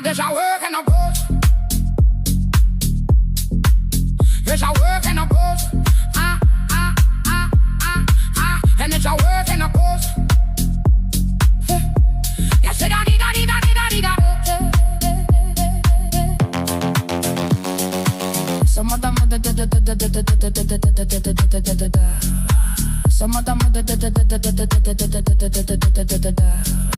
There's a work in the bush. There's a work in the bush. And it's a work in the bush. Yes, it some of them some of them